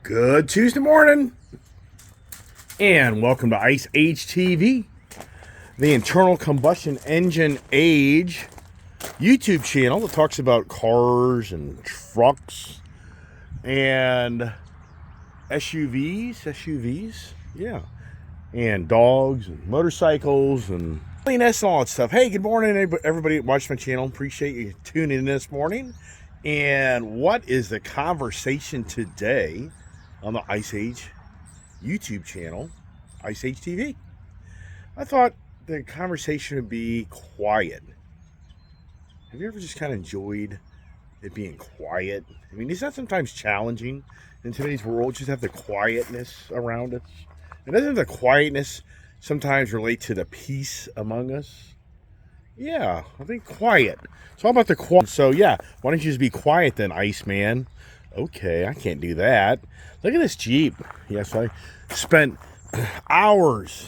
Good Tuesday morning, and welcome to Ice Age TV, the internal combustion engine age YouTube channel that talks about cars and trucks and SUVs, yeah, and dogs and motorcycles and cleanliness and all that stuff. Hey, good morning, everybody that watched my channel. Appreciate you tuning in this morning. And what is the conversation today on the Ice Age YouTube channel, Ice Age TV? I thought the conversation would be quiet. Have you ever just kind of enjoyed it being quiet? I mean, is that sometimes challenging in today's world, just have the quietness around us? And doesn't the quietness sometimes relate to the peace among us? Yeah, I think quiet. It's all about the quiet. So yeah, why don't you just be quiet then, Iceman? Okay, I can't do that. Look at this Jeep. Yes, I spent hours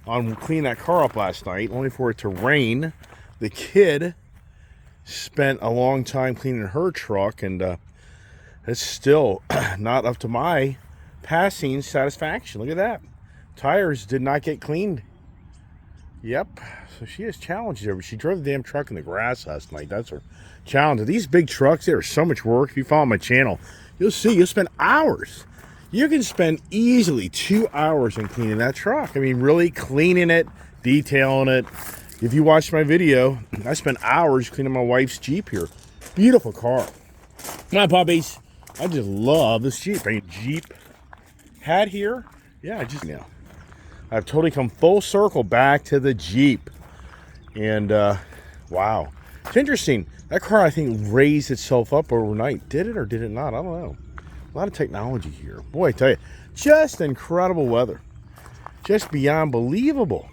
on cleaning that car up last night, only for it to rain. The kid spent a long time cleaning her truck, and it's still not up to my passing satisfaction. Look at that. Tires did not get cleaned. Yep. So she has challenges there. She drove the damn truck in the grass last night. That's her challenge. These big trucks, they are so much work. If you follow my channel, you'll see you'll spend hours. You can spend easily 2 hours in cleaning that truck. I mean, really cleaning it, detailing it. If you watched my video, I spent hours cleaning my wife's Jeep here. Beautiful car. My puppies. I just love this Jeep. I mean, Jeep had here. Yeah, I've totally come full circle back to the Jeep. And, wow. It's interesting. That car, I think, raised itself up overnight. Did it or did it not? I don't know. A lot of technology here. Boy, I tell you, just incredible weather. Just beyond believable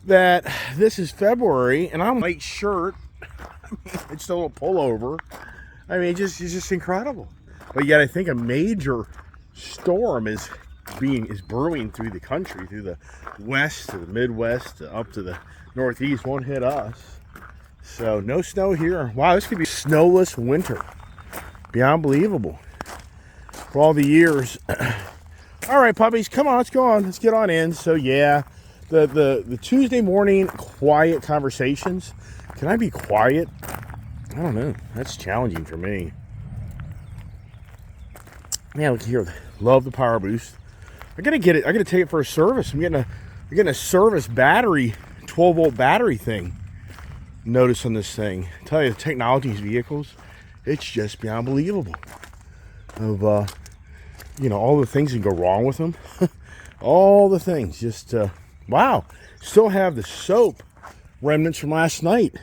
that this is February, and I'm in a white shirt. I mean, it's a little pullover. I mean, it's just incredible. But yet, I think a major storm is brewing through the country, through the west to the Midwest, up to the Northeast. Won't hit us. So no snow here. Wow, this could be a snowless winter. Beyond believable. For all the years. All right, puppies, come on, let's go on. Let's get on in. So yeah, the Tuesday morning quiet conversations. Can I be quiet? I don't know. That's challenging for me. Yeah, look here. Love the Power Boost. I gotta get it. I gotta take it for a service. I'm getting a service battery, 12-volt battery thing. Notice on this thing. I tell you, the technology of these vehicles, it's just beyond believable. Of all the things that can go wrong with them. All the things. Just wow. Still have the soap remnants from last night.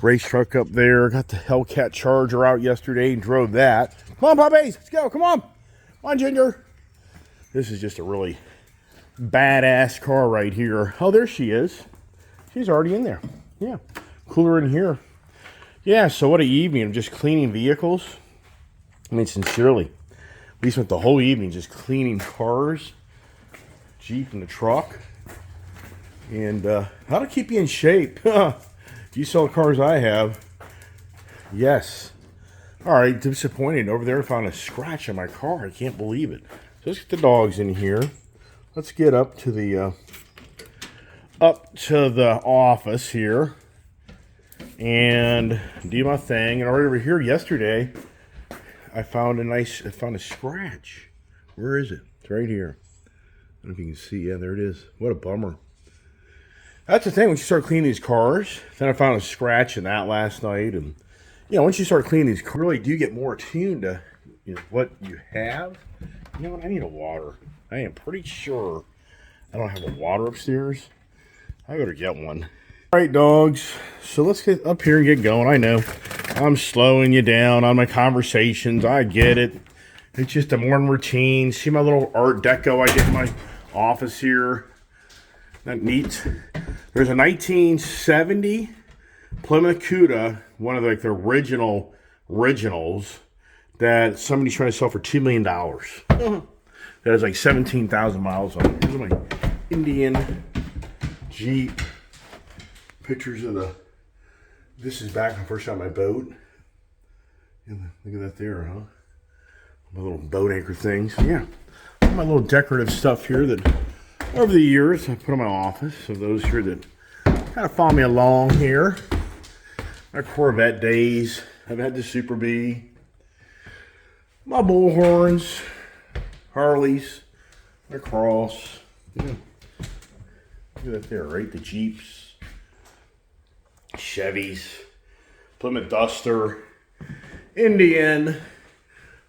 Race truck up there. Got the Hellcat Charger out yesterday and drove that. Come on, puppies. Let's go. Come on. Come on, Ginger. This is just a really badass car right here. Oh, there she is. She's already in there. Yeah. Cooler in here. Yeah, so what an evening of just cleaning vehicles. I mean, sincerely. We spent the whole evening just cleaning cars. Jeep and the truck. And how to keep you in shape. If you sell the cars I have, yes. All right, disappointed. Over there, I found a scratch on my car. I can't believe it. So let's get the dogs in here. Let's get up to the office here and do my thing. And right over here yesterday, I found a scratch. Where is it? It's right here. I don't know if you can see. Yeah, there it is. What a bummer. That's the thing. Once you start cleaning these cars, then I found a scratch in that last night, and once you start cleaning these cars, you really do get more attuned to what you have. You know what? I need a water. I am pretty sure I don't have a water upstairs. I better get one. All right, dogs. So let's get up here and get going. I know I'm slowing you down on my conversations. I get it. It's just a morning routine. See my little Art Deco I did in my office here. That neat. There's a 1970 Plymouth Cuda, one of the originals, that somebody's trying to sell for $2 million. That has like 17,000 miles on it. Here's my Indian Jeep. Pictures of this is back when I first got my boat. Look at that there, huh? my little boat anchor things. Yeah, all my little decorative stuff here that over the years I put in my office. So those here that kind of follow me along here. My Corvette days. I've had the Super Bee. My Bullhorns. Harleys. My Cross. Yeah. Look at that there, right? The Jeeps. Chevys. Plymouth Duster. Indian.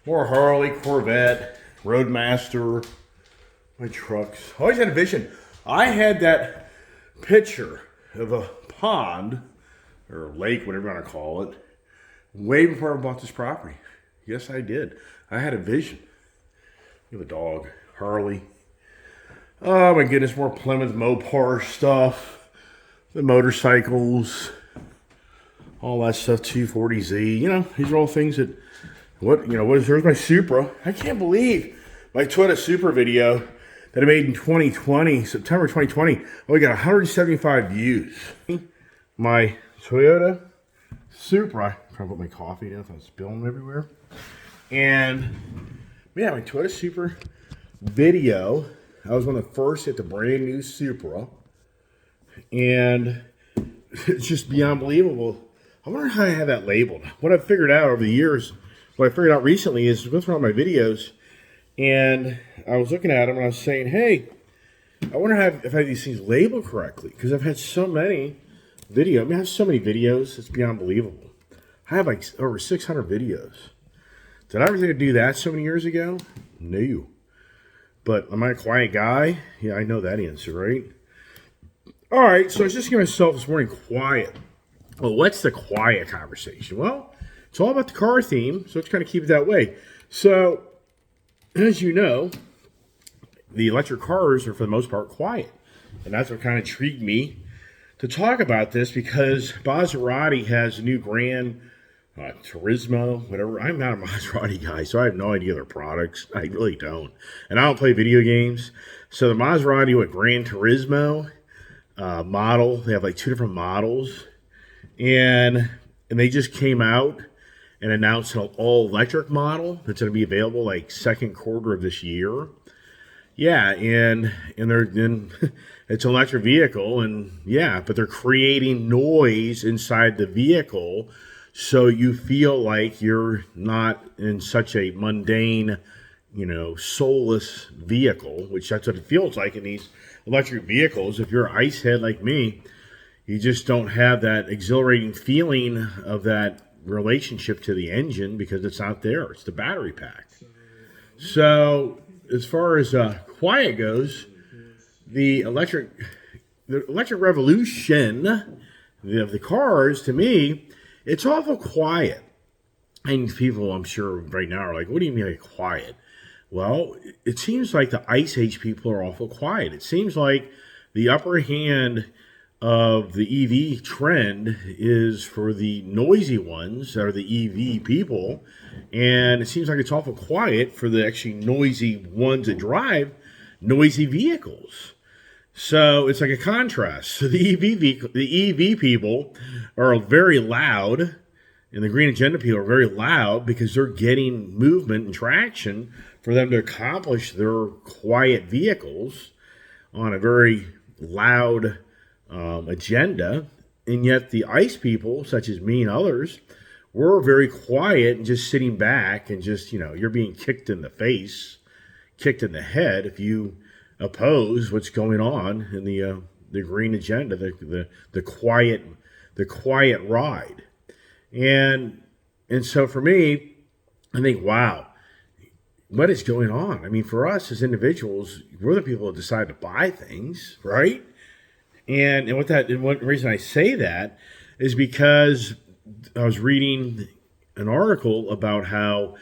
More Harley, Corvette, Roadmaster. My trucks. Always had a vision. I had that picture of a pond, or lake, whatever you want to call it, way before I bought this property. Yes, I did. I had a vision. You have a dog, Harley. Oh my goodness, more Plymouth Mopar stuff. The motorcycles. All that stuff, 240Z. You know, these are all things that, there's my Supra. I can't believe my Toyota Supra video that I made in 2020, September 2020, only got 175 views. My Toyota Supra, I'm trying to put my coffee down, I'm spilling everywhere. And yeah, my Toyota Supra video, I was one of the first at the brand new Supra. And it's just beyond believable. I wonder how I have that labeled. What I've figured out over the years, what I figured out recently is going through all my videos, and I was looking at them and I was saying, hey, I wonder if I have these things labeled correctly, because I've had so many videos. I mean, I have so many videos, it's beyond believable. I have like over 600 videos. Did I ever think I'd do that so many years ago? No. But am I a quiet guy? Yeah, I know that answer, right? All right, so I was just giving myself this morning quiet. Well, what's the quiet conversation? Well, it's all about the car theme, so let's kind of keep it that way. So, as you know, the electric cars are, for the most part, quiet. And that's what kind of intrigued me to talk about this, because Maserati has a new Gran Turismo, whatever. I'm not a Maserati guy, so I have no idea their products. I really don't. And I don't play video games. So the Maserati with Gran Turismo model, they have like 2 different models. And they just came out and announced an all-electric model that's going to be available like second quarter of this year. Yeah, and it's an electric vehicle, and yeah, but they're creating noise inside the vehicle so you feel like you're not in such a mundane, soulless vehicle, which that's what it feels like in these electric vehicles. If you're an ice head like me, you just don't have that exhilarating feeling of that relationship to the engine because it's not there. It's the battery pack. So as far as quiet goes, the electric revolution of the cars, to me, it's awful quiet. And people, I'm sure, right now are like, what do you mean like quiet? Well, it seems like the Ice Age people are awful quiet. It seems like the upper hand of the EV trend is for the noisy ones that are the EV people, and it seems like it's awful quiet for the actually noisy ones that drive noisy vehicles. So it's like a contrast. So the EV people are very loud, and the Green Agenda people are very loud because they're getting movement and traction for them to accomplish their quiet vehicles on a very loud agenda. And yet the ICE people, such as me and others, we're very quiet and just sitting back and just, you're being kicked in the face, kicked in the head if you oppose what's going on in the Green Agenda, the quiet ride. And so for me, I think, wow, what is going on? I mean, for us as individuals, we're the people that decide to buy things, right? And one reason I say that is because I was reading an article about how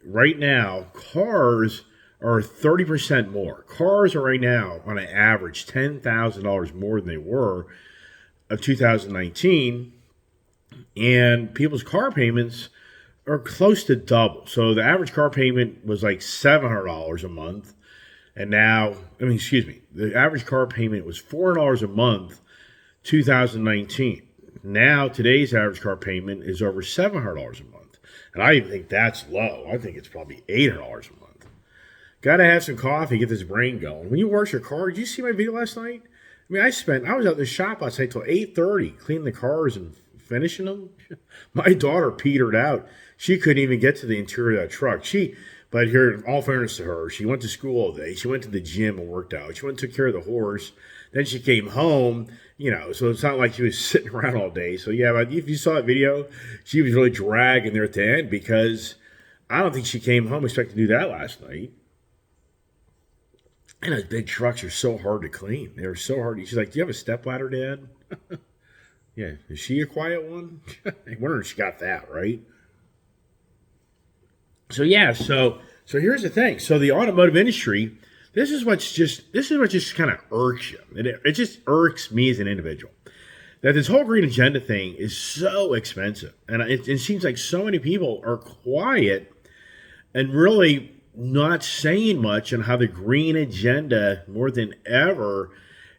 right now cars are 30% more. Cars are right now on an average $10,000 more than they were of 2019, and people's car payments are close to double. So the average car payment was like $700 a month. And now, the average car payment was $400 a month, 2019. Now, today's average car payment is over $700 a month. And I even think that's low. I think it's probably $800 a month. Got to have some coffee, get this brain going. When you wash your car, did you see my video last night? I mean, I was out in the shop last night till 8:30 cleaning the cars and finishing them. My daughter petered out. She couldn't even get to the interior of that truck. But here, in all fairness to her, she went to school all day. She went to the gym and worked out. She went and took care of the horse. Then she came home, so it's not like she was sitting around all day. So, yeah, but if you saw that video, she was really dragging there at the end because I don't think she came home expecting to do that last night. And those big trucks are so hard to clean. They're so hard. She's like, do you have a stepladder, Dad? Yeah. Is she a quiet one? I wonder if she got that, right? So, yeah. So here's the thing. So the automotive industry, this is what just kind of irks you. It just irks me as an individual. That this whole green agenda thing is so expensive. And it seems like so many people are quiet and really not saying much on how the green agenda, more than ever,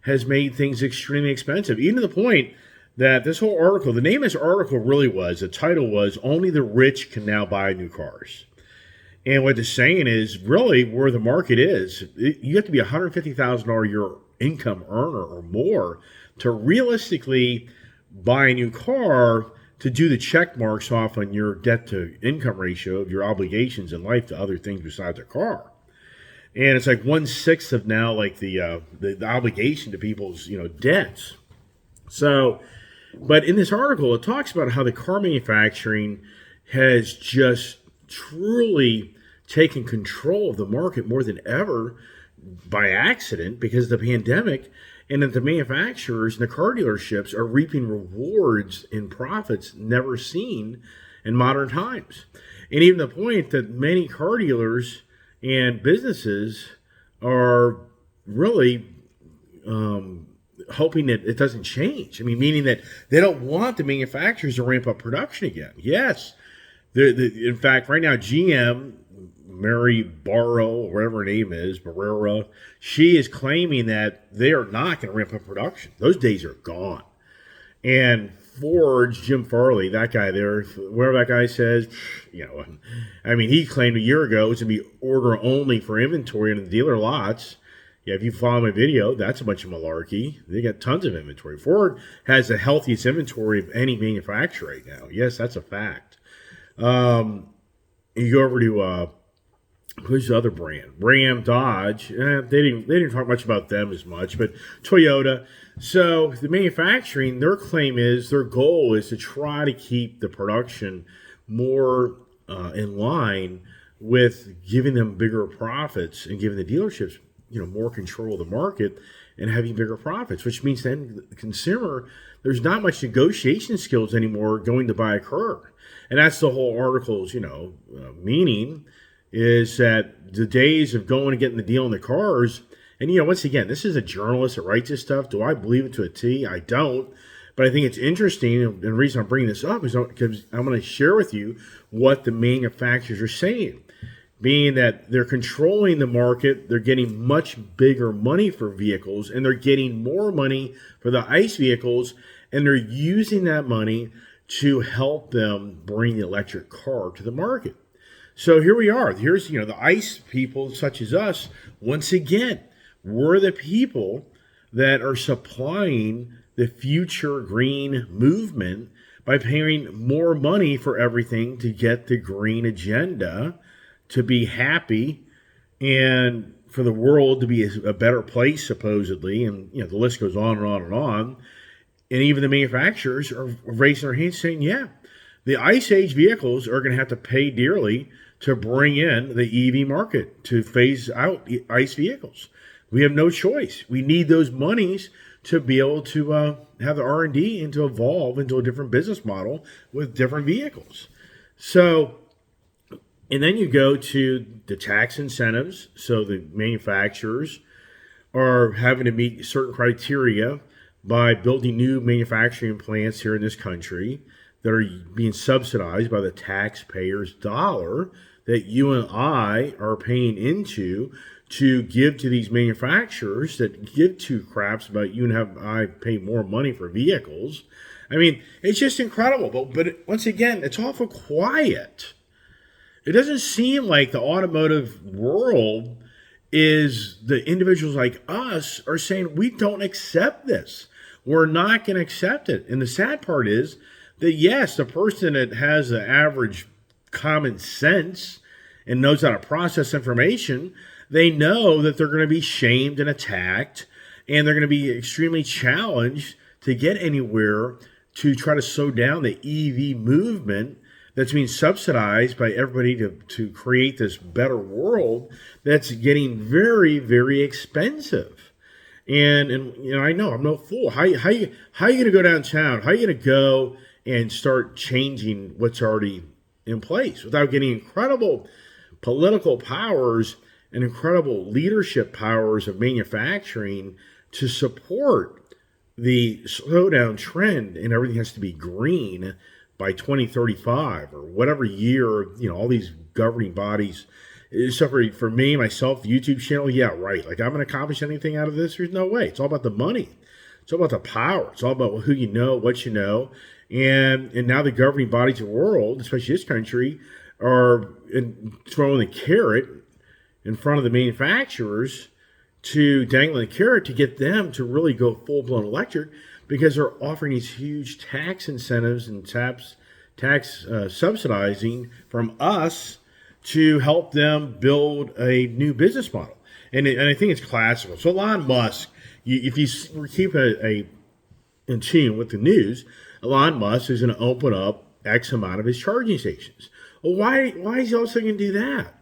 has made things extremely expensive. Even to the point that this whole article, the name of this article the title was, Only the Rich Can Now Buy New Cars. And what they're saying is really where the market is. You have to be a $150,000 a year income earner or more to realistically buy a new car to do the check marks off on your debt to income ratio of your obligations in life to other things besides a car. And it's like 1/6 of now like the obligation to people's debts. So, but in this article, it talks about how the car manufacturing has just truly taken control of the market more than ever by accident because of the pandemic, and that the manufacturers and the car dealerships are reaping rewards and profits never seen in modern times. And even the point that many car dealers and businesses are really hoping that it doesn't change. I mean, meaning that they don't want the manufacturers to ramp up production again. Yes. In fact, right now, GM, Mary Barra, or whatever her name is, Barrera, she is claiming that they are not going to ramp up production. Those days are gone. And Ford's Jim Farley, that guy there, whatever that guy says, he claimed a year ago it's going to be order only for inventory in the dealer lots. Yeah, if you follow my video, that's a bunch of malarkey. They got tons of inventory. Ford has the healthiest inventory of any manufacturer right now. Yes, that's a fact. You go over to who's the other brand? Ram, Dodge. They didn't talk much about them as much, but Toyota. So the manufacturing, their goal is to try to keep the production more in line with giving them bigger profits and giving the dealerships more control of the market and having bigger profits, which means then the consumer, there's not much negotiation skills anymore going to buy a car. And that's the whole article's, meaning is that the days of going and getting the deal on the cars, and, once again, this is a journalist that writes this stuff. Do I believe it to a T? I don't. But I think it's interesting, and the reason I'm bringing this up is because I'm going to share with you what the manufacturers are saying, being that they're controlling the market, they're getting much bigger money for vehicles, and they're getting more money for the ICE vehicles, and they're using that money to help them bring the electric car to the market. So here we are. Here's, the ICE people such as us, once again, we're the people that are supplying the future green movement by paying more money for everything to get the green agenda to be happy and for the world to be a better place, supposedly. And, the list goes on and on and on. And even the manufacturers are raising their hands saying, yeah, the ICE age vehicles are going to have to pay dearly to bring in the EV market, to phase out ICE vehicles. We have no choice. We need those monies to be able to have the R&D and to evolve into a different business model with different vehicles. So, and then you go to the tax incentives. So the manufacturers are having to meet certain criteria by building new manufacturing plants here in this country that are being subsidized by the taxpayers' dollar that you and I are paying into to give to these manufacturers that give two craps about you and I pay more money for vehicles. I mean, it's just incredible. But once again, it's awful quiet. it doesn't seem like the automotive world is the individuals like us are saying we don't accept this. We're not going to accept it. And the sad part is that, yes, the person that has the average common sense and knows how to process information, they know that they're going to be shamed and attacked, and they're going to be extremely challenged to get anywhere to try to slow down the EV movement that's being subsidized by everybody to create this better world that's getting very, very expensive. And I know I'm no fool. How you going to go downtown? How are you going to go and start changing what's already in place without getting incredible political powers and incredible leadership powers of manufacturing to support the slowdown trend, and everything has to be green by 2035 or whatever year, all these governing bodies. So for me, myself, YouTube channel, yeah, right. Like, I'm going to accomplish anything out of this? There's no way. It's all about the money. It's all about the power. It's all about who you know, what you know. And now the governing bodies of the world, especially this country, are throwing the carrot in front of the manufacturers to dangle the carrot to get them to really go full-blown electric, because they're offering these huge tax incentives and tax subsidizing from us to help them build a new business model. And I think it's classical. So Elon Musk, if you keep in tune with the news, Elon Musk is going to open up X amount of his charging stations. Well, why is he also going to do that?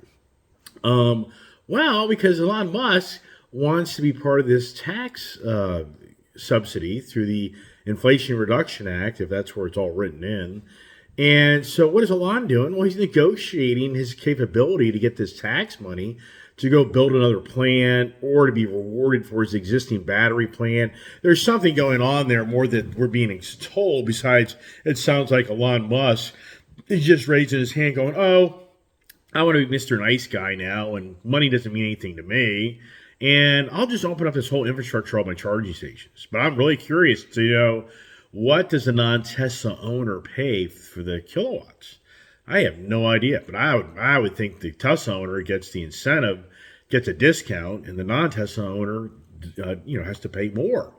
Well, because Elon Musk wants to be part of this tax subsidy through the Inflation Reduction Act, if that's where it's all written in. And so what is Elon doing? Well, he's negotiating his capability to get this tax money to go build another plant or to be rewarded for his existing battery plant. There's something going on there more than we're being told. Besides, it sounds like Elon Musk is just raising his hand going, oh, I want to be Mr. Nice Guy now, and money doesn't mean anything to me. And I'll just open up this whole infrastructure of my charging stations. But I'm really curious to know, what does a non-Tesla owner pay for the kilowatts? I have no idea. But I would think the Tesla owner gets the incentive, gets a discount, and the non-Tesla owner has to pay more.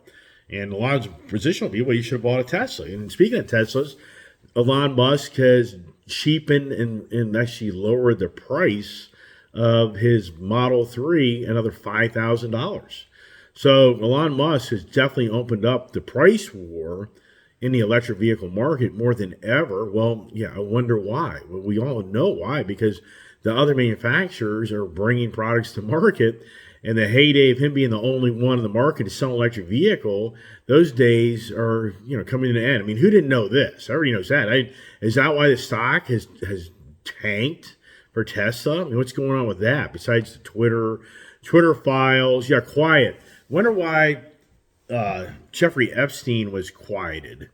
And Elon's position will be, well, you should have bought a Tesla. And speaking of Teslas, Elon Musk has cheapened and actually lowered the price of his Model 3 another $5,000. So Elon Musk has definitely opened up the price war in the electric vehicle market more than ever. Well, yeah, I wonder why. Well, we all know why, because the other manufacturers are bringing products to market, and the heyday of him being the only one in the market to sell an electric vehicle, those days are coming to an end. I mean, who didn't know this? Everybody knows that. Is that why the stock has tanked for Tesla? I mean, what's going on with that? Besides the Twitter files, yeah, quiet. Wonder why Jeffrey Epstein was quieted.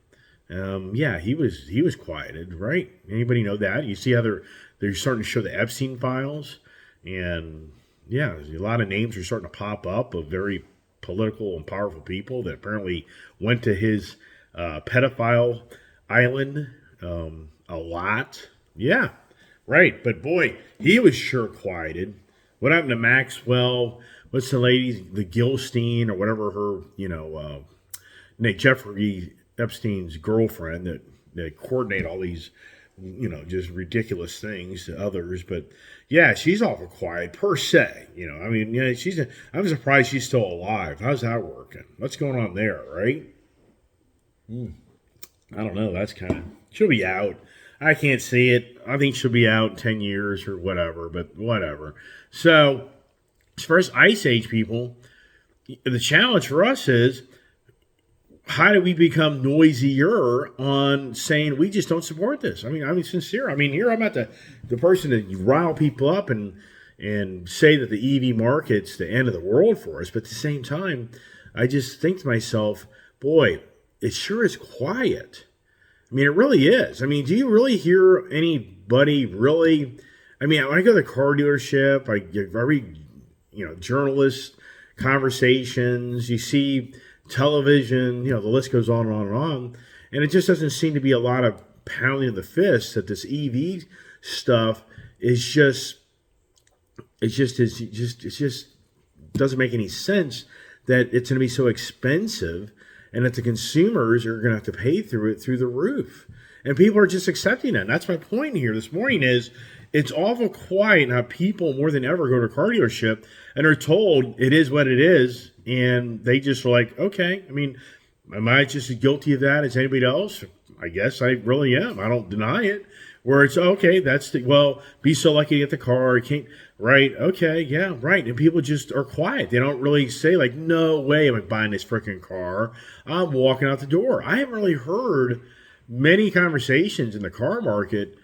Yeah, he was quieted, right? Anybody know that? You see how they're starting to show the Epstein files, and yeah, a lot of names are starting to pop up of very political and powerful people that apparently went to his pedophile island a lot. Yeah, right. But boy, he was sure quieted. What happened to Maxwell? What's the lady, the Gilstein or whatever her, Jeffrey Epstein's girlfriend that coordinate all these, just ridiculous things to others. But yeah, she's awful quiet per se. I mean, I'm surprised she's still alive. How's that working? What's going on there, right? I don't know. That's she'll be out. I can't see it. I think she'll be out in 10 years or whatever, but whatever. So, as far as Ice Age people, the challenge for us is, how do we become noisier on saying we just don't support this? I mean, I'm sincere. I mean, here I'm not the person that rile people up and say that the EV market's the end of the world for us. But at the same time, I just think to myself, boy, it sure is quiet. I mean, it really is. I mean, do you really hear anybody really? I mean, when I go to the car dealership, I read, journalist conversations. You see television. The list goes on and on and on. And it just doesn't seem to be a lot of pounding of the fist that this EV stuff is just it's just doesn't make any sense that it's going to be so expensive and that the consumers are going to have to pay through it through the roof. And people are just accepting it. And that's my point here this morning is it's awful quiet how people more than ever go to a car dealership and are told it is what it is. And they just are like, okay, I mean, am I just as guilty of that as anybody else? I guess I really am. I don't deny it. Where it's okay, be so lucky to get the car. You can't, right? Okay, yeah, right. And people just are quiet. They don't really say like, no way am I buying this freaking car. I'm walking out the door. I haven't really heard many conversations in the car market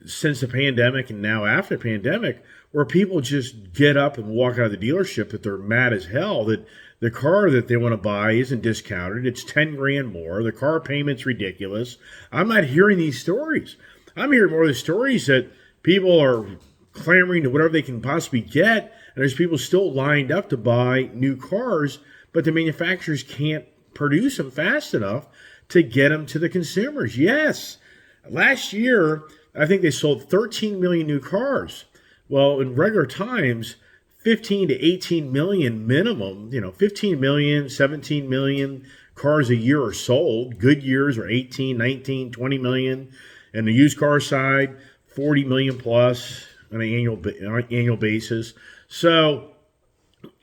since the pandemic and now after the pandemic where people just get up and walk out of the dealership that they're mad as hell that the car that they want to buy isn't discounted. It's 10 grand more. The car payment's ridiculous. I'm not hearing these stories. I'm hearing more of the stories that people are clamoring to whatever they can possibly get, and there's people still lined up to buy new cars, but the manufacturers can't produce them fast enough to get them to the consumers. Yes, last year, I think they sold 13 million new cars. Well, in regular times, 15 to 18 million minimum, 15 million, 17 million cars a year are sold. Good years are 18, 19, 20 million. And the used car side, 40 million plus on an annual basis. So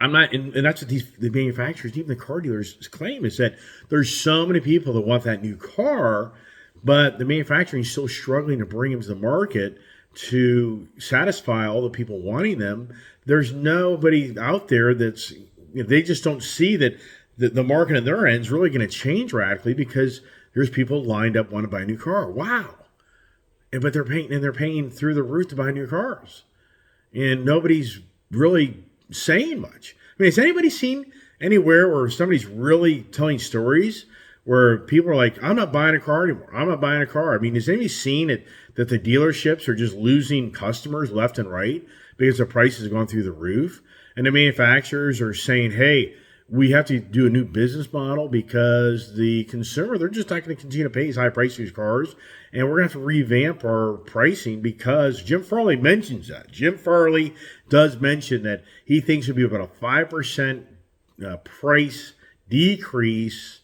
I'm not, and that's what the manufacturers, even the car dealers, claim is that there's so many people that want that new car, but the manufacturing is still struggling to bring them to the market to satisfy all the people wanting them. There's nobody out there that's, they just don't see that the market on their end is really going to change radically because there's people lined up want to buy a new car. Wow. But they're paying through the roof to buy new cars. And nobody's really saying much. I mean, has anybody seen anywhere where somebody's really telling stories where people are like, I'm not buying a car anymore. I'm not buying a car. I mean, has anybody seen it that the dealerships are just losing customers left and right because the prices have gone through the roof? And the manufacturers are saying, hey, we have to do a new business model because the consumer, they're just not going to continue to pay these high prices for these cars. And we're going to have to revamp our pricing because Jim Farley mentions that. Jim Farley does mention that he thinks it'll be about a 5% price decrease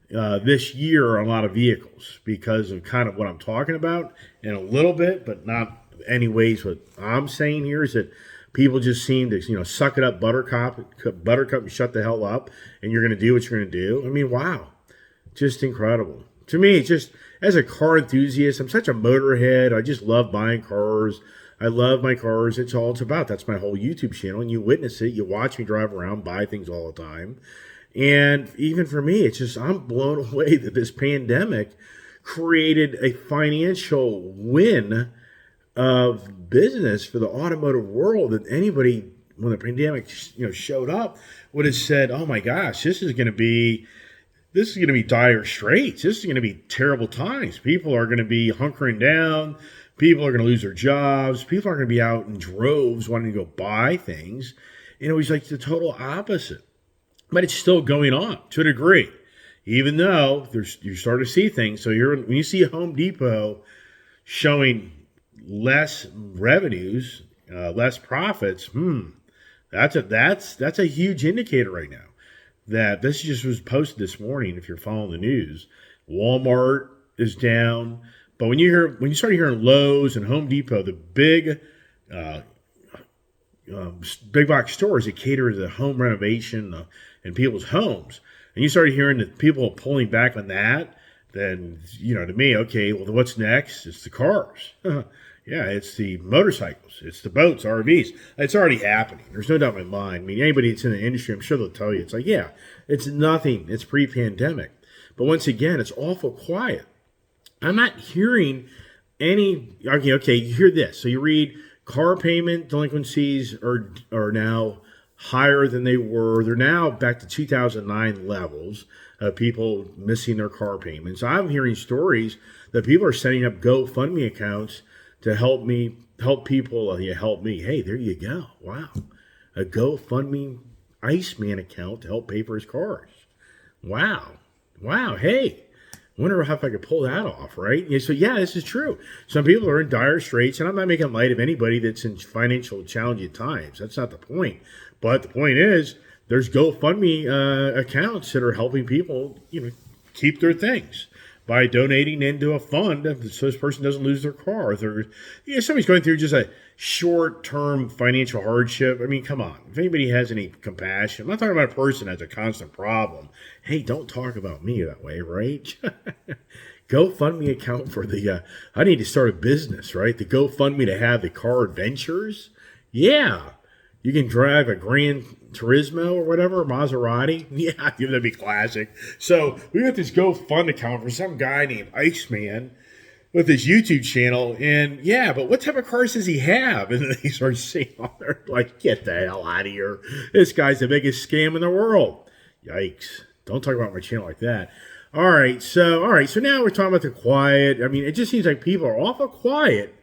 this year on a lot of vehicles because of kind of what I'm talking about in a little bit, but not anyways. What I'm saying here is that people just seem to, suck it up, buttercup, and shut the hell up, and you're going to do what you're going to do. I mean, wow, just incredible. To me, it's just, as a car enthusiast, I'm such a motorhead. I just love buying cars. I love my cars. It's all it's about. That's my whole YouTube channel, and you witness it. You watch me drive around, buy things all the time. And even for me, it's just, I'm blown away that this pandemic created a financial win of business for the automotive world that anybody, when the pandemic showed up, would have said, oh my gosh, this is going to be dire straits. This is going to be terrible times. People are going to be hunkering down. People are going to lose their jobs. People are going to be out in droves wanting to go buy things. And it was like the total opposite. But it's still going on to a degree, even though you start to see things. So when you see Home Depot showing less revenues, less profits, that's a huge indicator right now. That this just was posted this morning. If you're following the news, Walmart is down. But when you start hearing Lowe's and Home Depot, the big box stores that cater to the home renovation in people's homes, and you started hearing that people are pulling back on that, then to me, okay, well, what's next? It's the cars. Yeah, it's the motorcycles, it's the boats, RVs. It's already happening. There's no doubt in my mind. I mean, anybody that's in the industry, I'm sure they'll tell you. It's like, yeah, it's nothing. It's pre-pandemic. But once again, it's awful quiet. I'm not hearing any, okay, you hear this. So you read car payment delinquencies are now higher than they were. They're now back to 2009 levels of people missing their car payments. I'm hearing stories that people are setting up GoFundMe accounts to help people. Help me. Hey, there you go. Wow. A GoFundMe Iceman account to help pay for his cars. Wow. Hey, I wonder if I could pull that off, right? Yeah, so yeah, this is true. Some people are in dire straits, and I'm not making light of anybody that's in financial challenging times. That's not the point. But the point is, there's GoFundMe accounts that are helping people, keep their things by donating into a fund so this person doesn't lose their car. If they're, somebody's going through just a short-term financial hardship. I mean, come on. If anybody has any compassion, I'm not talking about a person that has a constant problem. Hey, don't talk about me that way, right? GoFundMe account for the, I need to start a business, right? The GoFundMe to have the car adventures. Yeah. You can drive a Gran Turismo or whatever, Maserati. Yeah, that'd be classic. So we got this GoFund account for some guy named Iceman with his YouTube channel. And yeah, but what type of cars does he have? And then he starts saying on there, like, get the hell out of here. This guy's the biggest scam in the world. Yikes. Don't talk about my channel like that. All right, so now we're talking about the quiet. I mean, it just seems like people are awful quiet.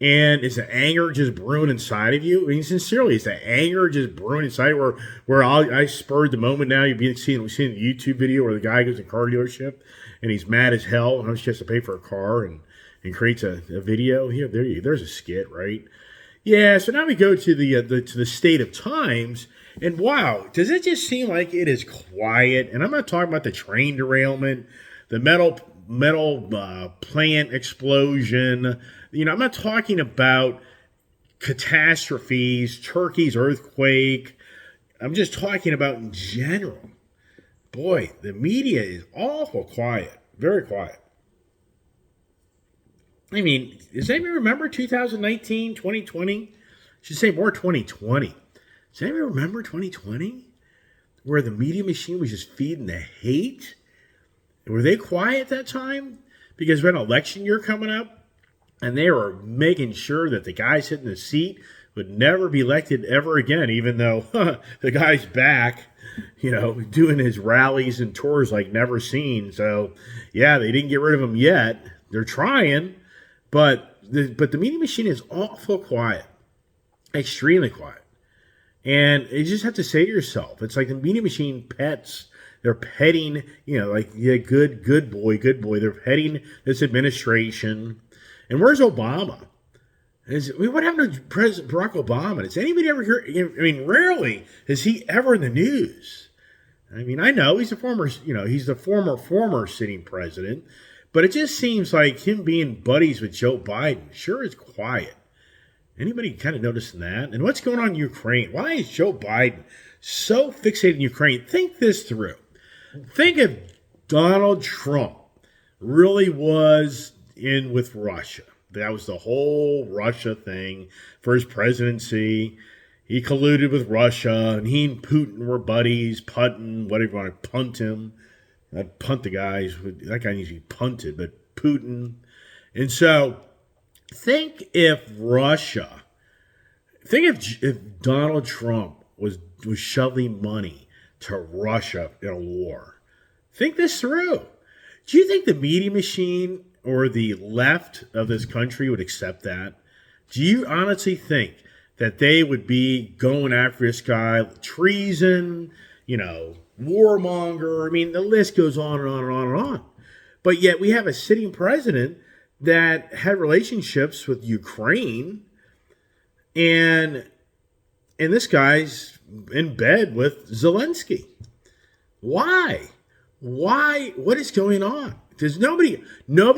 And is the anger just brewing inside of you? I mean, sincerely, is the anger just brewing inside where I spurred the moment now? We've seen the YouTube video where the guy goes to a car dealership and he's mad as hell and how much he has to pay for a car and creates a video. Here, there's a skit, right? Yeah, so now we go to the state of times, and wow, does it just seem like it is quiet? And I'm not talking about the train derailment, the metal plant explosion. I'm not talking about catastrophes, Turkey's earthquake. I'm just talking about in general. Boy, the media is awful quiet, very quiet. I mean, does anybody remember 2019, 2020? I should say more 2020. Does anybody remember 2020? Where the media machine was just feeding the hate? Were they quiet that time? Because we had an election year coming up, and they were making sure that the guy sitting in the seat would never be elected ever again, even though the guy's back, doing his rallies and tours like never seen. So, yeah, they didn't get rid of him yet. They're trying, but the media machine is awful quiet, extremely quiet. And you just have to say to yourself, it's like the media machine pets. They're petting, good boy. They're petting this administration. And where's Obama? What happened to President Barack Obama? Does anybody ever hear? I mean, rarely is he ever in the news. I mean, I know he's the former sitting president, but it just seems like him being buddies with Joe Biden sure is quiet. Anybody kind of noticing that? And what's going on in Ukraine? Why is Joe Biden so fixated in Ukraine? Think this through. Think if Donald Trump really was in with Russia. That was the whole Russia thing for his presidency. He colluded with Russia, and he and Putin were buddies, punting, whatever you want to punt him. Not punt the guys. That guy needs to be punted, but Putin. And so think if Donald Trump was shoveling money to Russia in a war. Think this through. Do you think the media machine or the left of this country would accept that? Do you honestly think that they would be going after this guy, treason, warmonger? I mean, the list goes on and on and on and on. But yet we have a sitting president that had relationships with Ukraine, and this guy's in bed with Zelensky. Why? What is going on? There's nobody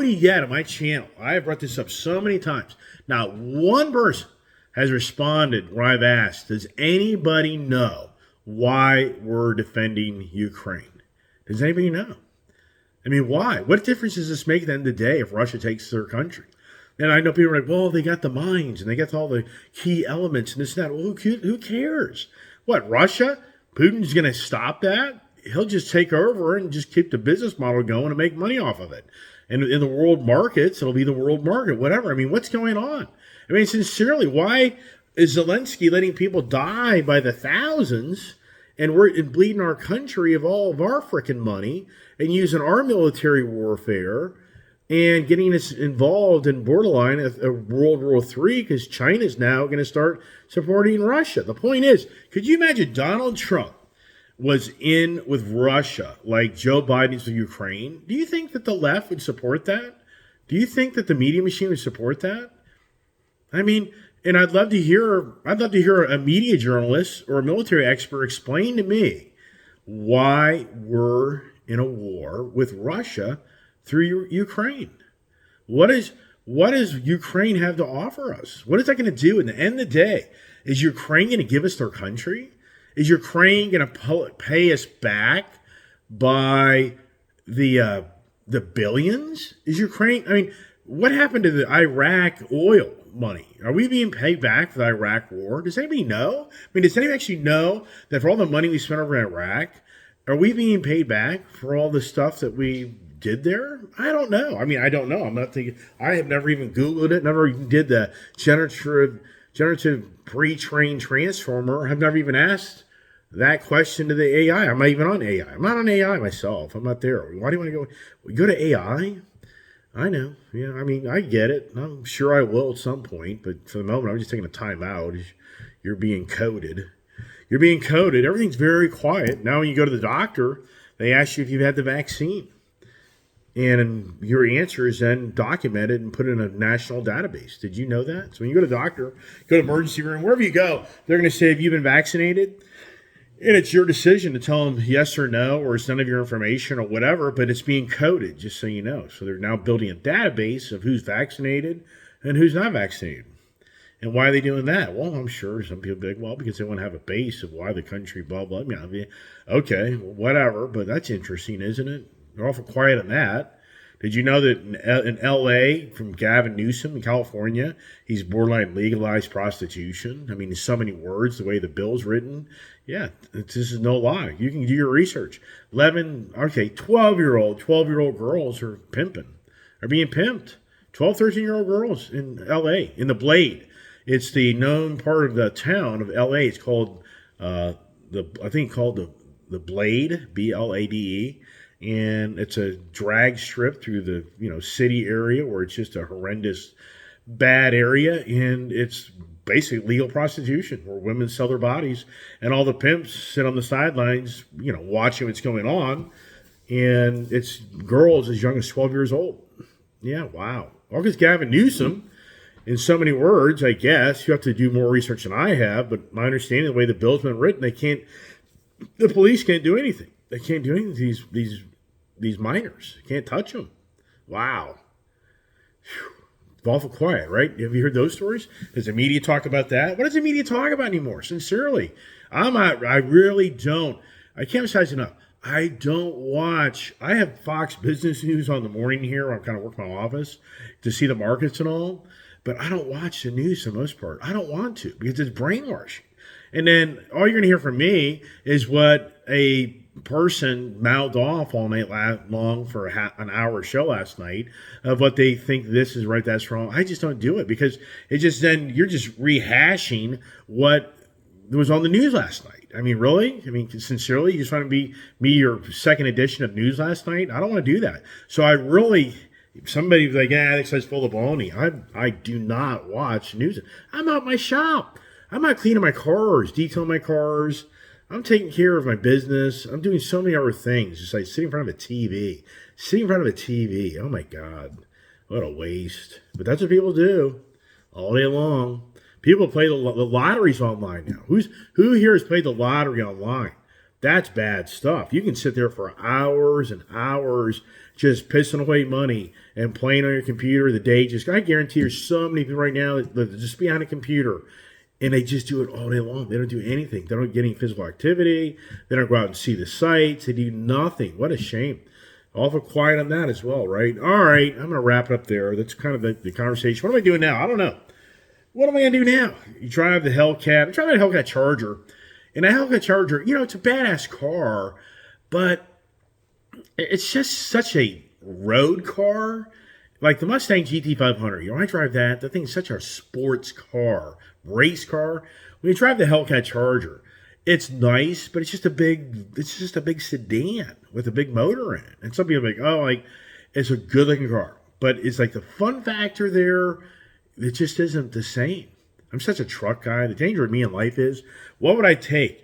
yet on my channel. I have brought this up so many times. Not one person has responded when I've asked, does anybody know why we're defending Ukraine? Does anybody know? I mean, why? What difference does this make at the end of the day if Russia takes their country? And I know people are like, well, they got the mines and they got all the key elements and this and that. Well, who cares? What, Russia? Putin's going to stop that? He'll just take over and just keep the business model going and make money off of it. And in the world markets, it'll be the world market, whatever. I mean, what's going on? I mean, sincerely, why is Zelensky letting people die by the thousands and we're bleeding our country of all of our freaking money and using our military warfare and getting us involved in borderline a World War III because China's now going to start supporting Russia? The point is, could you imagine Donald Trump was in with Russia, like Joe Biden's with Ukraine, do you think that the left would support that? Do you think that the media machine would support that? I mean, and I'd love to hear a media journalist or a military expert explain to me why we're in a war with Russia through Ukraine. What does Ukraine have to offer us? What is that going to do? In the end of the day, is Ukraine going to give us their country? Is Ukraine going to pay us back by the billions? Is Ukraine? I mean, what happened to the Iraq oil money? Are we being paid back for the Iraq war? Does anybody know? I mean, does anybody actually know that for all the money we spent over in Iraq, are we being paid back for all the stuff that we did there? I don't know. I mean, I don't know. I'm not thinking. I have never even Googled it. Never even did the generative pre-trained transformer. I've never even asked that question to the AI. I'm not even on AI. I'm not on AI myself. I'm not there. Why do you want to go to AI? I know. Yeah, I mean, I get it. I'm sure I will at some point, but for the moment, I'm just taking a time out. You're being coded. You're being coded. Everything's very quiet. Now when you go to the doctor, they ask you if you've had the vaccine. And your answer is then documented and put in a national database. Did you know that? So when you go to the doctor, go to the emergency room, wherever you go, they're going to say, have you been vaccinated? And it's your decision to tell them yes or no, or it's none of your information or whatever, but it's being coded, just so you know. So they're now building a database of who's vaccinated and who's not vaccinated. And why are they doing that? Well, I'm sure some people be like, well, because they want to have a base of why the country, blah, blah, blah. Okay, whatever, but that's interesting, isn't it? They're awful quiet on that. Did you know that in L.A., from Gavin Newsom in California, he's borderline legalized prostitution? I mean, in so many words, the way the bill's written. Yeah, this is no lie. You can do your research. 12-year-old girls are being pimped. 12, 13-year-old girls in L.A., in the Blade. It's the known part of the town of L.A. It's called, the Blade, Blade. And it's a drag strip through the city area where it's just a horrendous, bad area, and it's basically legal prostitution where women sell their bodies, and all the pimps sit on the sidelines, watching what's going on, and it's girls as young as 12 years old. Yeah, wow. Well, because Gavin Newsom, in so many words, I guess you have to do more research than I have, but my understanding of the way the bill's been written, the police can't do anything. They can't do anything to these minors. Can't touch them. Wow. It's awful quiet, right? Have you heard those stories? Does the media talk about that? What does the media talk about anymore? Sincerely, I really don't. I can't emphasize enough. I don't watch. I have Fox Business News on the morning here where I'm kind of working my office to see the markets and all, but I don't watch the news for the most part. I don't want to because it's brainwashing. And then all you're going to hear from me is what a person mouthed off all night long for an hour show last night of what they think this is right, that's wrong. I just don't do it because you're just rehashing what was on the news last night. I mean, really? I mean, sincerely, you just want to be your second edition of news last night? I don't want to do that. So somebody's like, this guy's full of baloney. I do not watch news. I'm out my shop. I'm not cleaning my cars, detailing my cars. I'm taking care of my business. I'm doing so many other things. Just like sitting in front of a TV. Oh my God. What a waste. But that's what people do all day long. People play the lotteries online now. Who here has played the lottery online? That's bad stuff. You can sit there for hours and hours just pissing away money and playing on your computer. I guarantee there's so many people right now that just behind a computer. And they just do it all day long. They don't do anything. They don't get any physical activity. They don't go out and see the sights. They do nothing. What a shame. Awful quiet on that as well, right? All right, I'm going to wrap it up there. That's kind of the conversation. What am I doing now? I don't know. What am I going to do now? You drive the Hellcat. I'm driving a Hellcat Charger. And a Hellcat Charger, it's a badass car, but it's just such a road car. Like the Mustang GT500. I drive that. The thing's such a sports car. Race car. When you drive the Hellcat Charger, it's nice, but it's just a big sedan with a big motor in it. And some people are like, it's a good looking car. But it's like the fun factor there, it just isn't the same. I'm such a truck guy. The danger of me in life is, what would I take?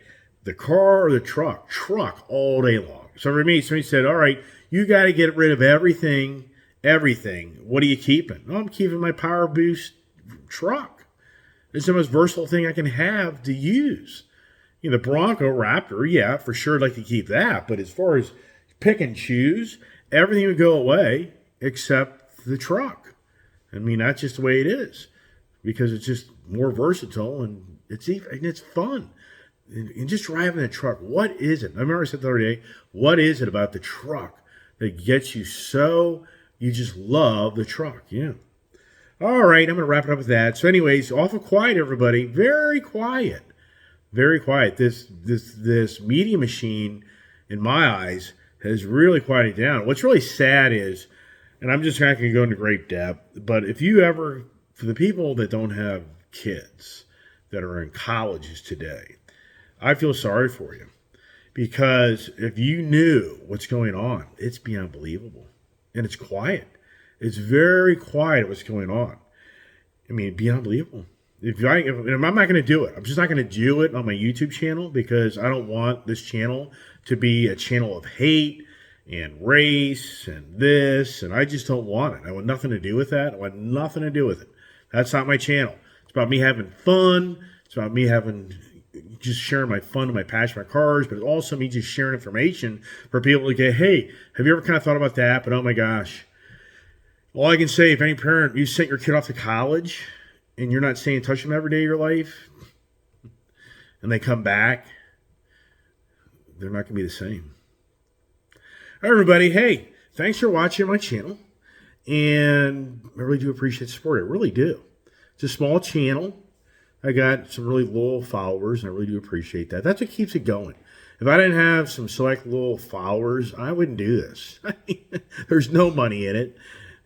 the car or the truck? Truck all day long. So for me, somebody said, all right, you got to get rid of everything. What are you keeping? Oh, I'm keeping my Power Boost truck. It's the most versatile thing I can have to use. You know, the Bronco Raptor, yeah, for sure I'd like to keep that. But as far as pick and choose, everything would go away except the truck. I mean, that's just the way it is because it's just more versatile and it's fun. And just driving a truck, what is it? I remember I said the other day, what is it about the truck that gets you so you just love the truck? Yeah. All right, I'm going to wrap it up with that. So anyways, awful quiet, everybody. Very quiet. Very quiet. This media machine, in my eyes, has really quieted down. What's really sad is, and I'm just not going to go into great depth, but if you ever, for the people that don't have kids that are in colleges today, I feel sorry for you. Because if you knew what's going on, it's beyond believable. And it's quiet. It's very quiet what's going on. I mean, beyond believable. If I'm not going to do it. I'm just not going to do it on my YouTube channel because I don't want this channel to be a channel of hate and race and this. And I just don't want it. I want nothing to do with that. I want nothing to do with it. That's not my channel. It's about me having fun. It's about me just sharing my fun and my passion for my cars, but it's also me just sharing information for people to get, hey, have you ever kind of thought about that? But oh my gosh. All I can say, if any parent, you sent your kid off to college and you're not staying in touch with them every day of your life, and they come back, they're not going to be the same. All right, everybody. Hey, thanks for watching my channel. And I really do appreciate the support. I really do. It's a small channel. I got some really loyal followers, and I really do appreciate that. That's what keeps it going. If I didn't have some select loyal followers, I wouldn't do this. There's no money in it.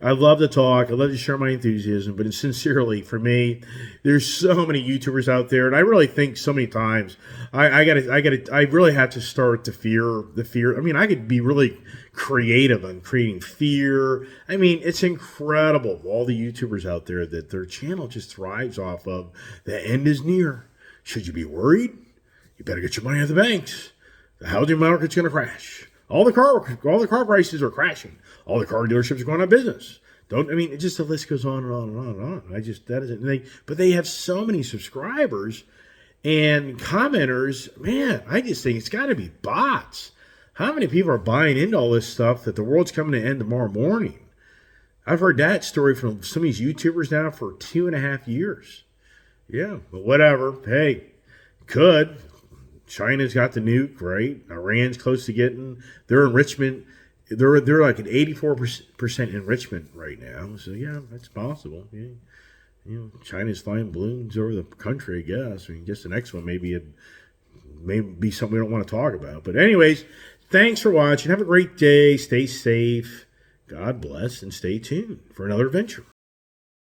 I love to talk. I love to share my enthusiasm, but sincerely, for me, there's so many YouTubers out there, and I really think so many times I really have to start the fear. I mean, I could be really creative on creating fear. I mean, it's incredible all the YouTubers out there that their channel just thrives off of the end is near. Should you be worried? You better get your money out of the banks. The housing market's going to crash. All the car prices are crashing. All the car dealerships are going out of business. It just the list goes on and on and on and on. But they have so many subscribers and commenters. Man, I just think it's got to be bots. How many people are buying into all this stuff that the world's coming to end tomorrow morning? I've heard that story from some of these YouTubers now for 2.5 years. Yeah, but whatever. Hey, could. China's got the nuke, right? Iran's close to getting their enrichment. They're like an 84% enrichment right now. So yeah, that's possible. Yeah. You know, China's flying balloons over the country, I guess. I mean, just the next one may be something we don't want to talk about. But anyways, thanks for watching. Have a great day. Stay safe. God bless, and stay tuned for another adventure.